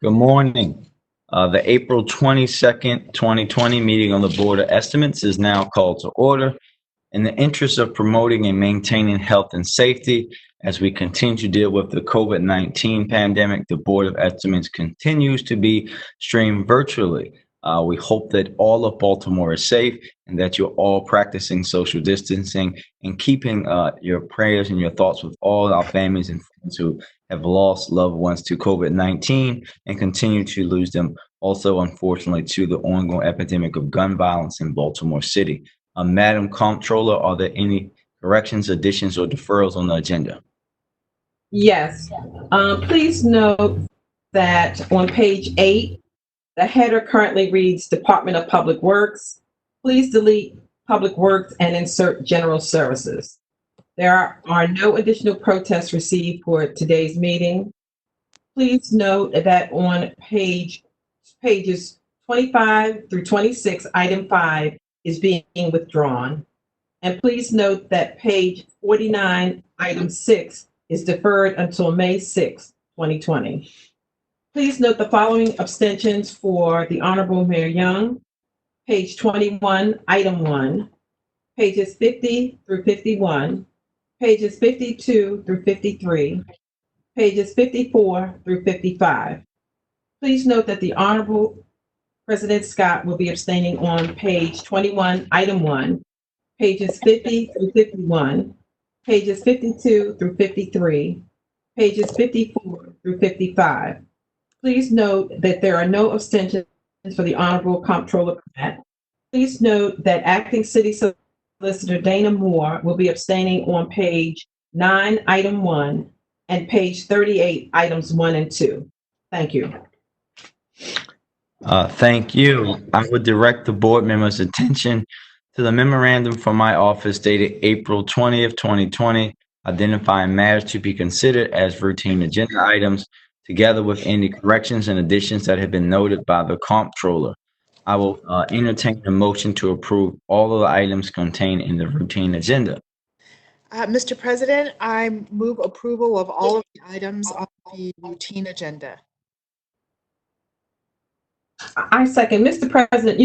Good morning. The April 22nd, 2020 meeting of the Board of Estimates is now called to order. In the interest of promoting and maintaining health and safety, as we continue to deal with the COVID-19 pandemic, the Board of Estimates continues to be streamed virtually. We hope that all of Baltimore is safe and that you're all practicing social distancing and keeping your prayers and your thoughts with all our families and friends who have lost loved ones to COVID-19 and continue to lose them also, unfortunately, to the ongoing epidemic of gun violence in Baltimore City. Madam Comptroller, are there any corrections, additions, or deferrals on the agenda? Yes. Please note that on page 8, the header currently reads Department of Public Works. Please delete Public Works and insert General Services. There are no additional protests received for today's meeting. Please note that on pages 25 through 26, item 5 is being withdrawn. And please note that page 49, item 6 is deferred until May 6, 2020. Please note the following abstentions for the Honorable Mayor Young. Page 21, item 1, pages 50 through 51, pages 52 through 53, pages 54 through 55. Please note that the Honorable President Scott will be abstaining on page 21, item 1, pages 50 through 51, pages 52 through 53, pages 54 through 55. Please note that there are no abstentions for the Honorable Comptroller Pratt. Please note that Acting City Solicitor Dana Moore will be abstaining on page 9, item 1, and page 38, items 1 and 2. Thank you. Thank you. I would direct the board members' attention to the memorandum from my office dated April 20th, 2020, identifying matters to be considered as routine agenda items, together with any corrections and additions that have been noted by the comptroller. I will entertain a motion to approve all of the items contained in the routine agenda. Mr. President, I move approval of all of the items on the routine agenda. I second. Mr. President,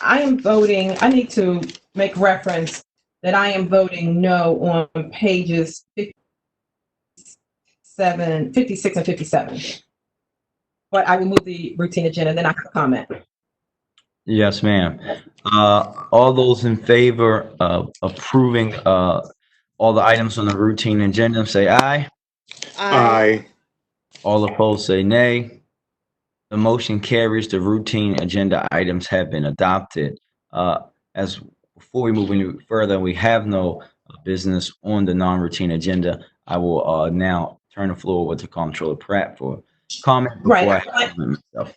I am voting, I need to make reference that I am voting no on pages 56 and 57. But I will move the routine agenda, then I can comment. Yes, ma'am. All those in favor of approving all the items on the routine agenda, say aye. Aye. All opposed, say nay. The motion carries. The routine agenda items have been adopted. As before we move any further, we have no business on the non-routine agenda. I will now turn the floor over to Comptroller Pratt for comment before I comment myself.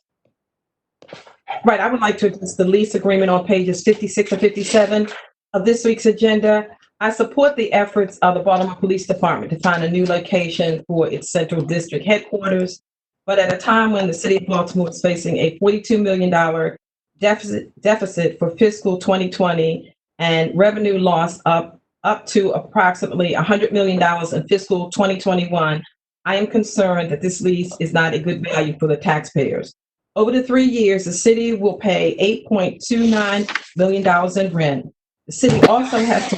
Right, I would like to address the lease agreement on pages 56 and 57 of this week's agenda. I support the efforts of the Baltimore Police Department to find a new location for its central district headquarters. But at a time when the city of Baltimore is facing a $42 million deficit for fiscal 2020 and revenue loss up to approximately $100 million in fiscal 2021, I am concerned that this lease is not a good value for the taxpayers. Over the 3 years, the city will pay $8.29 million in rent. The city also has to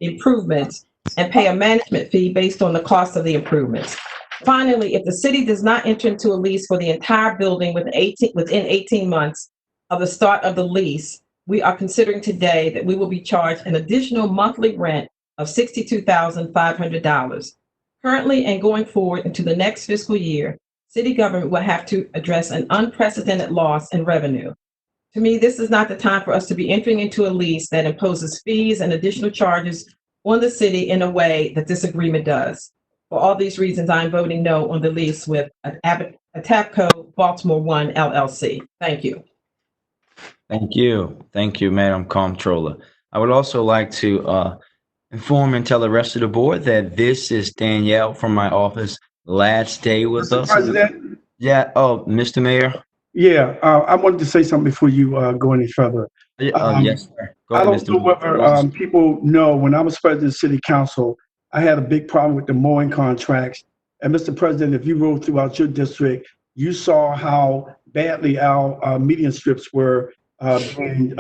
improvements and pay a management fee based on the cost of the improvements. Finally, if the city does not enter into a lease for the entire building within 18 months of the start of the lease, we are considering today that we will be charged an additional monthly rent of $62,500. Currently and going forward into the next fiscal year, city government will have to address an unprecedented loss in revenue. To me, this is not the time for us to be entering into a lease that imposes fees and additional charges on the city in a way that this agreement does. For all these reasons, I'm voting no on the lease with Atapco Baltimore One LLC. Thank you. Thank you. Thank you, Madam Comptroller. I would also like to inform and tell the rest of the board that this is Danielle from my office. Last day with Mr. us. President? Yeah. Oh, Mr. Mayor. Yeah, I wanted to say something before you go any further. Yes, sir. Go I ahead, don't Mr. know Mayor. whether people know, when I was president of the city council, I had a big problem with the mowing contracts And Mr. President, if you rode throughout your district, you saw how badly our median strips were being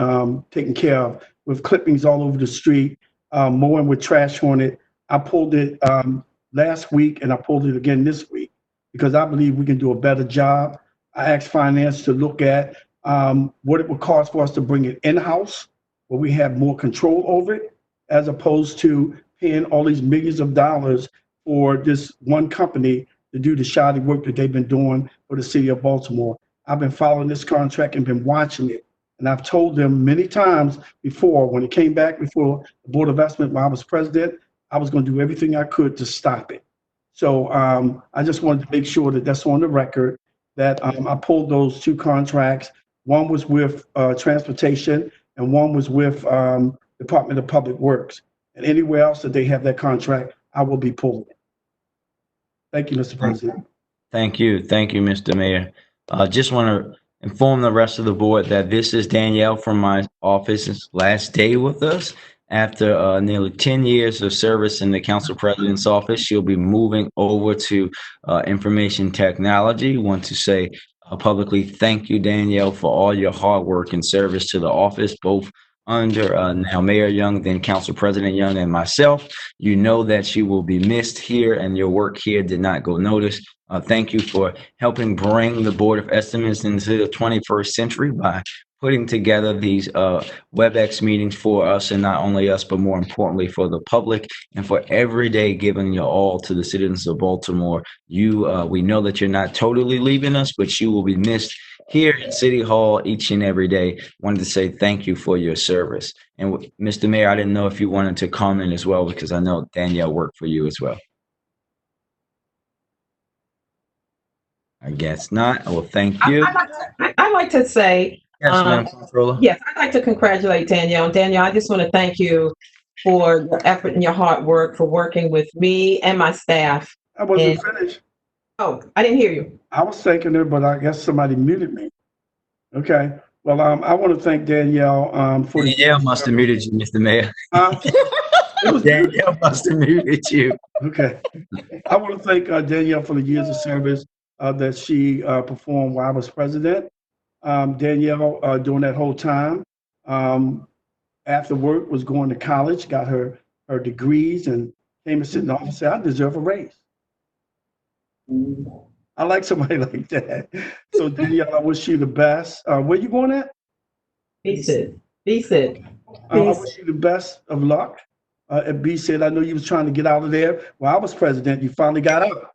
taken care of with clippings all over the street, mowing with trash on it. I pulled it last week and I pulled it again this week because I believe we can do a better job. I asked finance to look at what it would cost for us to bring it in-house, where we have more control over it, as opposed to paying all these millions of dollars for this one company to do the shoddy work that they've been doing for the city of Baltimore. I've been following this contract and been watching it. And I've told them many times before, when it came back before the Board of Estimate, when I was president, I was going to do everything I could to stop it. So I just wanted to make sure that that's on the record, that I pulled those two contracts. One was with transportation and one was with Department of Public Works. And anywhere else that they have that contract, I will be pulling it. Thank you, Mr. President. Thank you. Thank you, Mr. Mayor. Just want to inform the rest of the board that this is Danielle from my office's last day with us. After nearly 10 years of service in the council president's office, she'll be moving over to information technology. Want to say publicly thank you, Danielle, for all your hard work and service to the office, both under now Mayor Young, then Council President Young, and myself. You know that she will be missed here, and your work here did not go noticed. Thank you for helping bring the Board of Estimates into the 21st century by putting together these WebEx meetings for us, and not only us, but more importantly for the public, and for every day giving your all to the citizens of Baltimore. We know that you're not totally leaving us, but you will be missed here at City Hall each and every day. Wanted to say thank you for your service. And Mr. Mayor, I didn't know if you wanted to comment as well, because I know Danielle worked for you as well. I guess not. Well, thank you. I'd like to say, Yes, Madam Controller. yes, I'd like to congratulate Danielle. Danielle, I just want to thank you for your effort and your hard work, for working with me and my staff. I wasn't finished. Oh, I didn't hear you. I was thanking her, but I guess somebody muted me. Okay. Well, I want to thank Danielle for Danielle must have muted you, Mr. Mayor. It was Danielle must have muted you. okay. I want to thank Danielle for the years of service that she performed while I was president. Danielle, during that whole time, after work, was going to college, got her degrees, and came and sit in the office and said, I deserve a raise. I like somebody like that. So Danielle, I wish you the best. Where you going at? BSID. I wish you the best of luck at BSID. I know you was trying to get out of there. While I was president, you finally got out.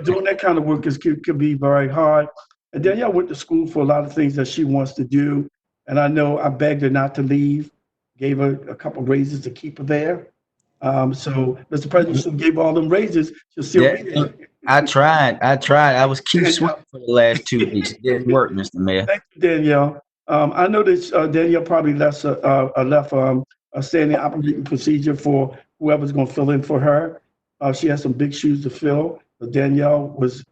Doing that kind of work could be very hard. And Danielle went to school for a lot of things that she wants to do. And I know I begged her not to leave, gave her a couple raises to keep her there. So, Mr. President, she gave all them raises. She'll still be there. I tried. I was keep sweating for the last 2 weeks. It didn't work, Mr. Mayor. Thank you, Danielle. I know that Danielle probably left a standing operating procedure for whoever's going to fill in for her. She has some big shoes to fill. But Danielle was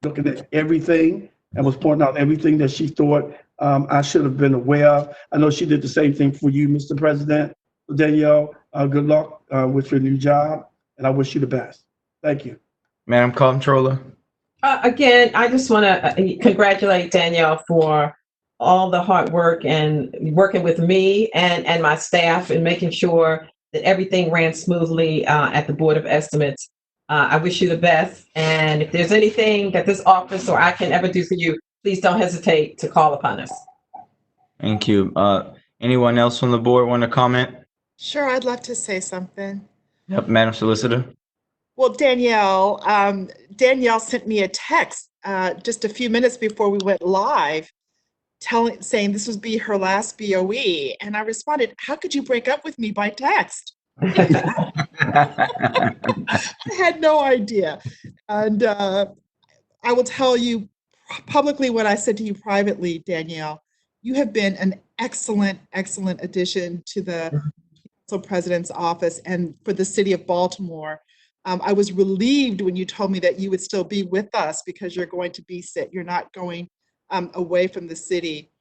looking at everything and was pointing out everything that she thought I should have been aware of. I know she did the same thing for you, Mr. President. So Danielle, good luck with your new job, and I wish you the best. Thank you. Madam Comptroller. Again, I just want to congratulate Danielle for all the hard work and working with me and my staff and making sure that everything ran smoothly at the Board of Estimates. I wish you the best. And if there's anything that this office or I can ever do for you, please don't hesitate to call upon us. Thank you. Anyone else on the board want to comment? Sure, I'd love to say something. Yep, Madam Solicitor. Well, Danielle sent me a text just a few minutes before we went live, saying this would be her last BOE. And I responded, how could you break up with me by text? I had no idea. And I will tell you publicly what I said to you privately, Danielle. You have been an excellent, excellent addition to the Council President's office and for the city of Baltimore. I was relieved when you told me that you would still be with us because you're going to BSID. You're not going away from the city.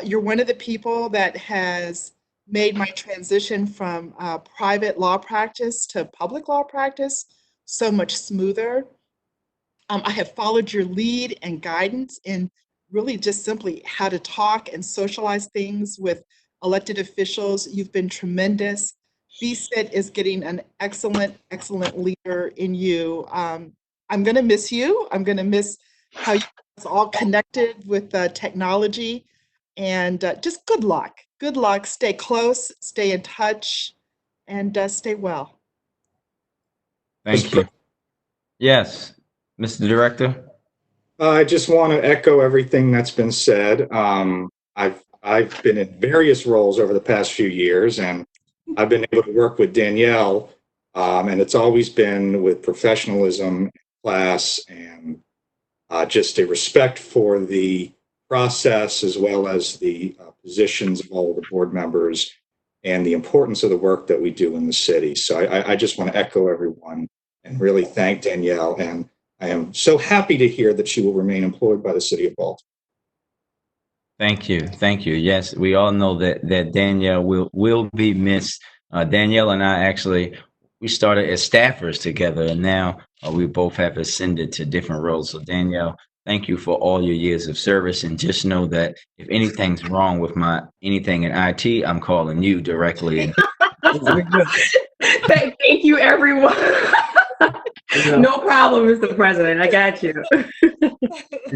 You're one of the people that has made my transition from private law practice to public law practice so much smoother. I have followed your lead and guidance in really just simply how to talk and socialize things with elected officials. You've been tremendous. BSIT is getting an excellent, excellent leader in you. I'm going to miss you. I'm going to miss how you guys all connected with technology. And just good luck. Good luck. Stay close, stay in touch, and stay well. Thank you. Yes, Mr. Director? I just want to echo everything that's been said. I've been in various roles over the past few years, and I've been able to work with Danielle, and it's always been with professionalism, class, and just a respect for the process as well as the positions of all the board members and the importance of the work that we do in the city. So I just want to echo everyone and really thank Danielle. And I am so happy to hear that she will remain employed by the city of Baltimore. Thank you. Thank you. Yes, we all know that Danielle will be missed. Danielle and I actually, we started as staffers together, and now we both have ascended to different roles. So Danielle, thank you for all your years of service, and just know that if anything's wrong with anything in IT, I'm calling you directly. Thank you, everyone. No problem, Mr. President. I got you.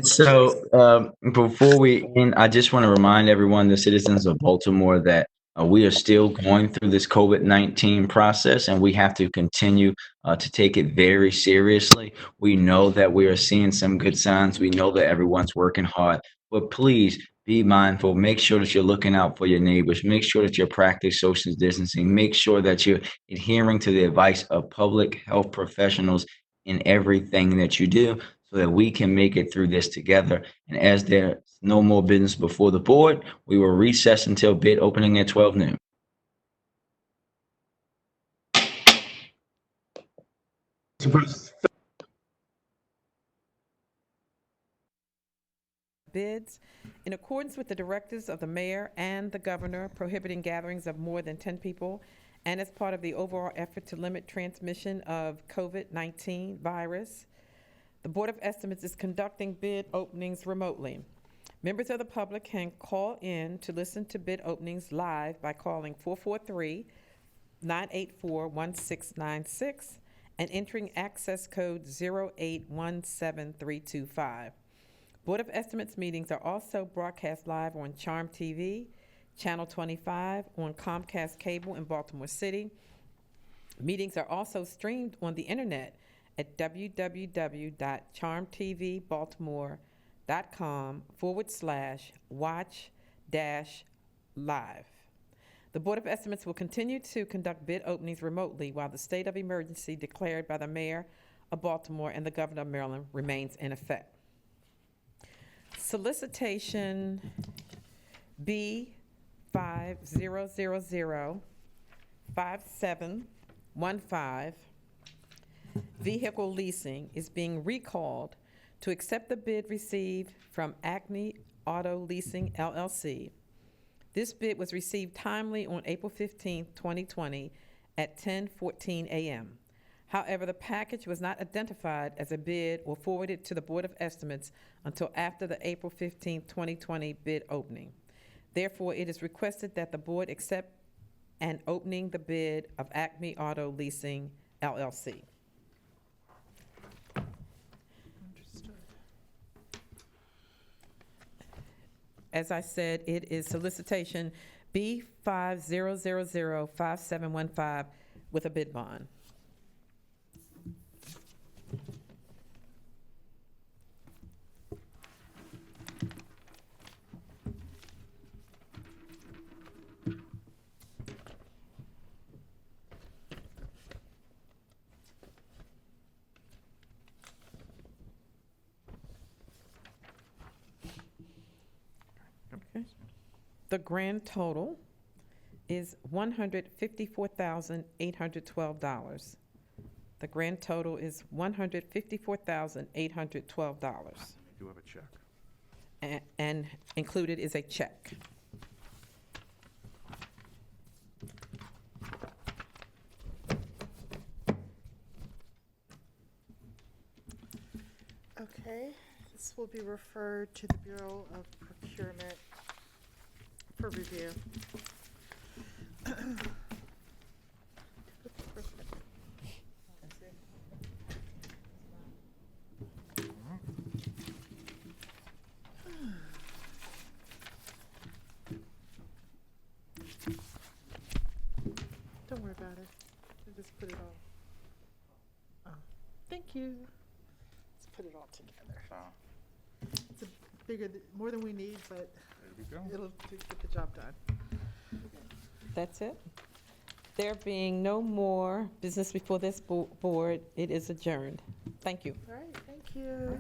So before we end, I just want to remind everyone, the citizens of Baltimore, that we are still going through this COVID-19 process, and we have to continue to take it very seriously. We know that we are seeing some good signs. We know that everyone's working hard, but please be mindful. Make sure that you're looking out for your neighbors. Make sure that you're practicing social distancing. Make sure that you're adhering to the advice of public health professionals in everything that you do, so that we can make it through this together. And as there's no more business before the board, we will recess until bid opening at 12 noon. Bids in accordance with the directives of the mayor and the governor prohibiting gatherings of more than 10 people, and as part of the overall effort to limit transmission of COVID-19 virus, the Board of Estimates is conducting bid openings remotely. Members of the public can call in to listen to bid openings live by calling 443-984-1696 and entering access code 0817325. Board of Estimates meetings are also broadcast live on Charm TV, Channel 25, on Comcast Cable in Baltimore City. Meetings are also streamed on the internet at www.charmtvbaltimore.com/watch-live. The Board of Estimates will continue to conduct bid openings remotely while the state of emergency declared by the Mayor of Baltimore and the Governor of Maryland remains in effect. Solicitation B50005715 vehicle leasing is being recalled to accept the bid received from Acme Auto Leasing LLC. This bid was received timely on April 15, 2020 at 10:14 a.m. However, the package was not identified as a bid or forwarded to the Board of Estimates until after the April 15, 2020 bid opening. Therefore, it is requested that the board accept and opening the bid of Acme Auto Leasing LLC. As I said, it is solicitation B50005715 with a bid bond. Okay. The grand total is $154,812. The grand total is $154,812. Do have a check. And included is a check. Okay, this will be referred to the Bureau of Procurement for review. Don't worry about it. I just put it all. Oh, thank you. Let's put it all together. It's a bigger, more than we need, but it'll get the job done. That's it. There being no more business before this board, it is adjourned. Thank you. All right, thank you.